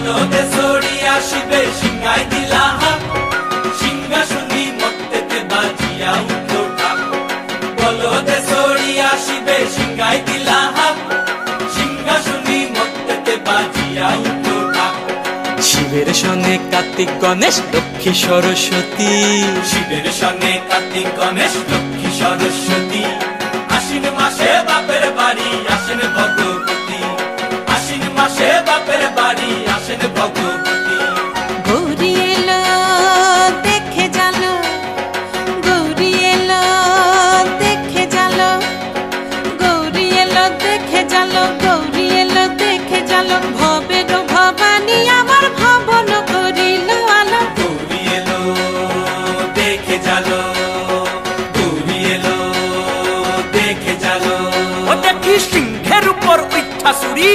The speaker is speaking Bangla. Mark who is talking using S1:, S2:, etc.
S1: বলদে সরি আসিবে সিংহাই দিলা হাত, সিংহাসনী মত্তেতে বাজিয়া উঠল ঢাক। বলদে সরি আসিবে সিংহাই দিলা হাত, সিংহাসনী মত্তেতে বাজিয়া উঠল ঢাক।
S2: শিবের সনে কার্তিক গণেশ লক্ষ্মী সরস্বতী,
S1: শিবের সঙ্গে কার্তিক গণেশ লক্ষ্মী সরস্বতী। আশ্বিন মাসে বাপের বাড়ি আসেন ভগবতী, আশ্বিন মাসে বাপের বাড়ি আসেন ভগবতী।
S3: গৌরী এলো দেখে জালো, গৌরী এলো দেখে জালো, গৌরী এলো দেখে জালো, গৌরী এলো দেখে জালো। ভবের ভবানী আমার ভবন করিল আলো।
S1: গৌরী এলো দেখে জালো, গৌরী এলো দেখে জালো।
S2: ওটা কি সিংহের উপর উঠা চুরি,